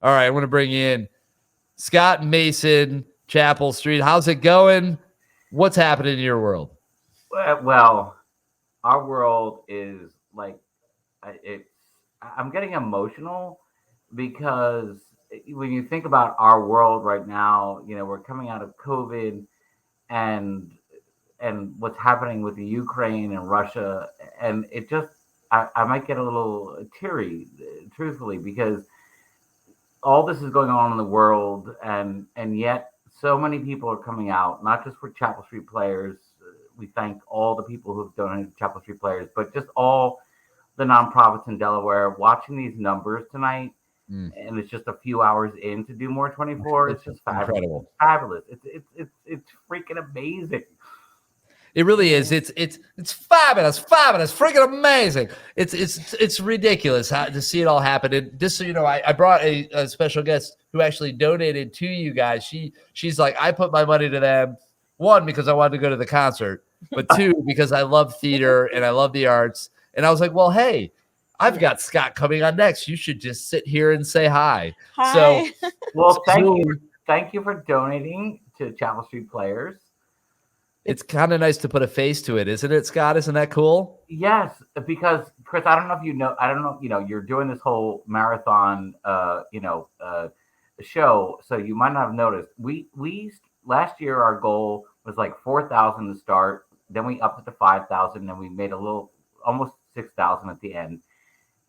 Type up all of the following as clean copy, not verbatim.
All right, I want to bring in Scott Mason, Chapel Street. How's it going? What's happening in your world? Well, our world is like it's. I'm getting emotional because when you think about our world right now, we're coming out of COVID and what's happening with the Ukraine and Russia, and it just I might get a little teary, truthfully, because all this is going on in the world, and yet so many people are coming out, not just for Chapel Street Players. We thank all the people who've donated to Chapel Street Players, but just all the nonprofits in Delaware watching these numbers tonight. Mm, And it's just a few hours in to do more 24. it's It's just fabulous. incredible. It's fabulous. It's freaking amazing. It really is. It's fabulous, fabulous, freaking amazing. It's ridiculous to see it all happen. And just so you know, I brought a special guest who actually donated to you guys. She's like, I put my money to them. One, because I wanted to go to the concert, but two, because I love theater and I love the arts. And I was like, well, hey, I've got Scott coming on next. You should just sit here and say hi. Hi. So, Well, thank you for donating to Chapel Street Players. it's kind of nice to put a face to it, isn't it, Scott? Isn't that cool? Yes, because Chris, I don't know if you know. I don't know. You're doing this whole marathon, show, so you might not have noticed. We last year our goal was like 4,000 to start. Then we upped it to 5,000, and we made a little almost 6,000 at the end.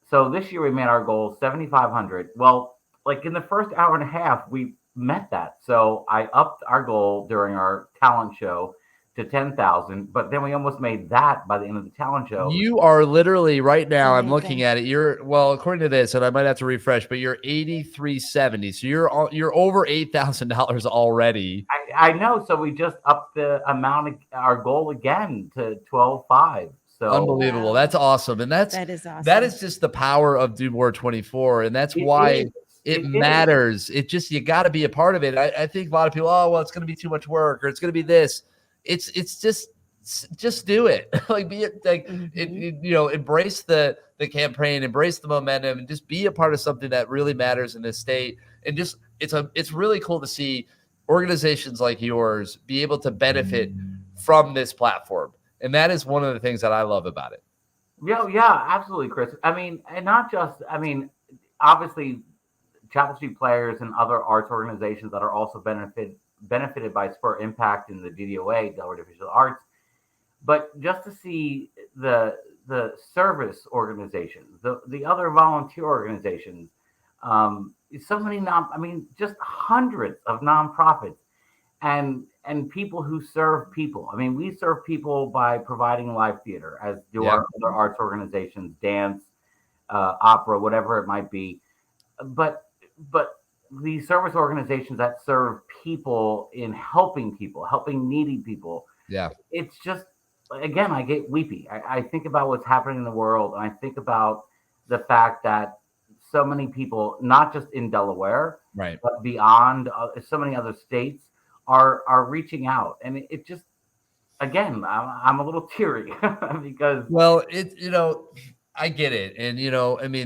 So this year we made our goal 7,500. Well, like in the first hour and a half, we met that. So I upped our goal during our talent show to 10,000, but then we almost made that by the end of the talent show. You are literally right now. I'm Amazing. looking at it. Well, according to this, and I might have to refresh, but you're 8,370. So you're over $8,000 already. I know. So we just upped the amount of our goal again to 12,500. So Unbelievable. Wow. That's awesome. And That is awesome. that is just the power of Do More 24. And that's It why is. it It is. matters. It just, you got to be a part of it. I think a lot of people, oh, well, it's going to be too much work or it's going to be this. It's just do it. Like be it like embrace the campaign, embrace the momentum, and just be a part of something that really matters in this state. And just it's really cool to see organizations like yours be able to benefit from this platform. And that is one of the things that I love about it. Yeah, absolutely, Chris. I mean, and not just, obviously, Chapel Street Players and other arts organizations that are also benefited by Spur Impact in the DDOA, Delaware Division of Arts, but just to see the service organizations, the other volunteer organizations, so many just hundreds of nonprofits and people who serve people. I mean, we serve people by providing live theater, as do our other arts organizations, dance, opera, whatever it might be. But the service organizations that serve people in helping needy people. Yeah. It's just, again, I get weepy. I think about what's happening in the world, and I think about the fact that so many people, not just in Delaware, Right. but beyond, so many other states are reaching out, and it just, again, I'm a little teary because Well, I get it. And,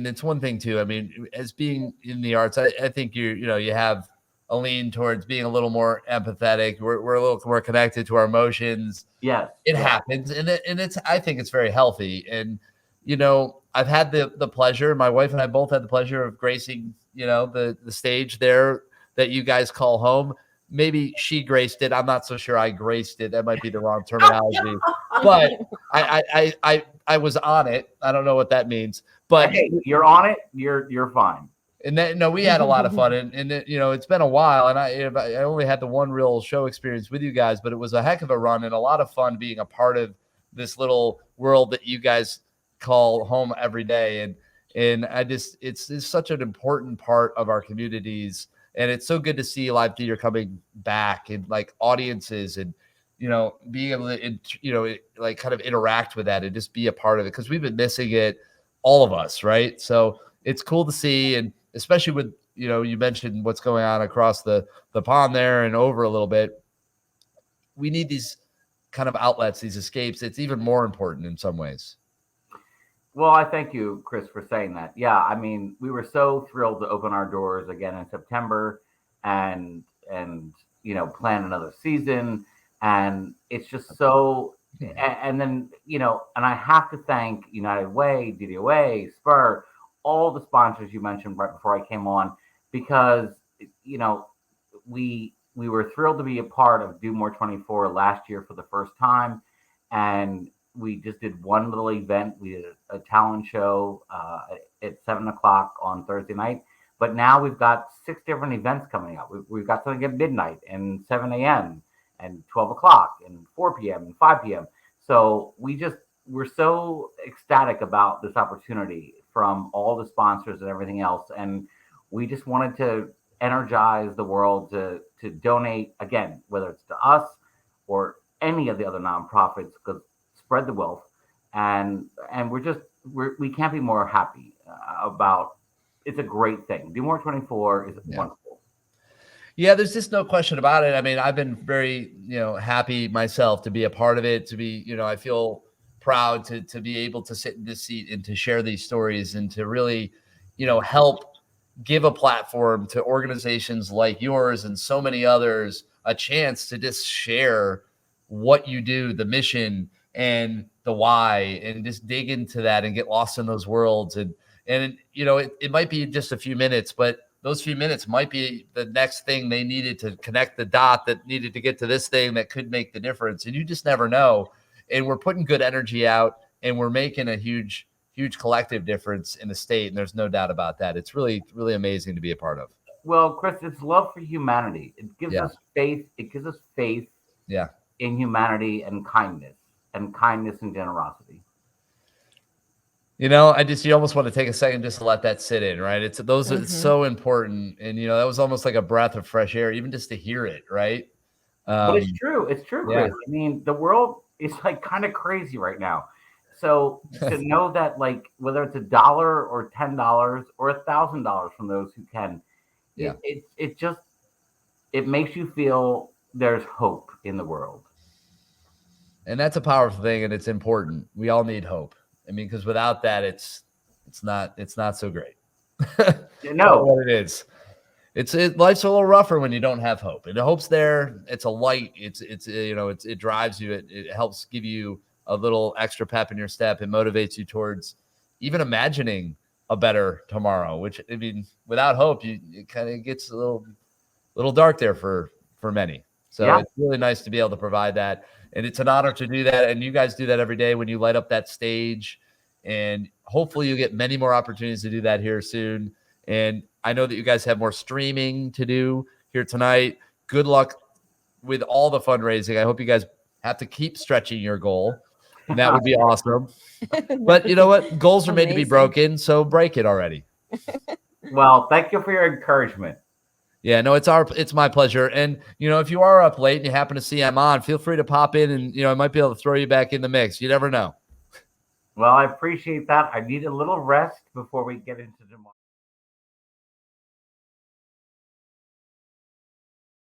it's one thing too. I mean, as being in the arts, I think you have a lean towards being a little more empathetic. We're a little more connected to our emotions. yes, It happens. And I think it's very healthy. And, I've had the pleasure, my wife and I both had the pleasure of gracing, the stage there that you guys call home. Maybe she graced it. I'm not so sure I graced it. That might be the wrong terminology, but I was on it. I don't know what that means, but hey, you're on it. You're fine. and then no, we had a lot of fun, and it's been a while, and I only had the one real show experience with you guys, but it was a heck of a run and a lot of fun being a part of this little world that you guys call home every day, and it's such an important part of our communities. And it's so good to see live theater coming back and like audiences and, being able to, like kind of interact with that and just be a part of it. Cause we've been missing it, all of us. Right. So it's cool to see. And especially with, you mentioned what's going on across the pond there and over a little bit. We need these kind of outlets, these escapes. It's even more important in some ways. Well, I thank you, Chris, for saying that. Yeah, I mean, we were so thrilled to open our doors again in September, and plan another season, and it's just so. And then and I have to thank United Way, DDOA, Spur, all the sponsors you mentioned right before I came on, because you know we were thrilled to be a part of Do More 24 last year for the first time, and we just did one little event. We did a talent show at 7 o'clock on Thursday night. But now we've got 6 different events coming up. We've got something at midnight and 7 a.m. and 12 o'clock and 4 p.m. and 5 p.m. So we're so ecstatic about this opportunity from all the sponsors and everything else. And we just wanted to energize the world to donate again, whether it's to us or any of the other nonprofits, because spread the wealth, and we can't be more happy about. It's a great thing. Do More 24 is wonderful. Yeah, there's just no question about it. I mean, I've been very, happy myself to be a part of it, to be, I feel proud to be able to sit in this seat and to share these stories and to really, help give a platform to organizations like yours and so many others a chance to just share what you do, the mission and the why, and just dig into that and get lost in those worlds. And it might be just a few minutes, but those few minutes might be the next thing they needed to connect the dot that needed to get to this thing that could make the difference. And you just never know. And we're putting good energy out, and we're making a huge collective difference in the state. And there's no doubt about that. It's really, really amazing to be a part of. Well, Chris, it's love for humanity. It gives us faith. It gives us faith in humanity and kindness and generosity. You almost want to take a second just to let that sit in, right? It's so important. And, that was almost like a breath of fresh air, even just to hear it. Right. But it's true. It's true, Chris. I mean, the world is like kind of crazy right now. So to know that, like, whether it's $1 or $10 or $1,000 from those who can, it makes you feel there's hope in the world. And that's a powerful thing, and it's important. We all need hope. I mean, because without that, it's not so great. No, what it is. Life's a little rougher when you don't have hope. And the hope's there. It's a light. It drives you. It helps give you a little extra pep in your step. It motivates you towards even imagining a better tomorrow, which, I mean, without hope, it kind of gets a little dark there for many. So it's really nice to be able to provide that. And it's an honor to do that. And you guys do that every day when you light up that stage. And hopefully you get many more opportunities to do that here soon. And I know that you guys have more streaming to do here tonight. Good luck with all the fundraising. I hope you guys have to keep stretching your goal. And that would be awesome. But you know what? Goals are made to be broken, so break it already. Well, thank you for your encouragement. Yeah, no, it's my pleasure. And, if you are up late and you happen to see I'm on, feel free to pop in and, I might be able to throw you back in the mix. You never know. Well, I appreciate that. I need a little rest before we get into tomorrow.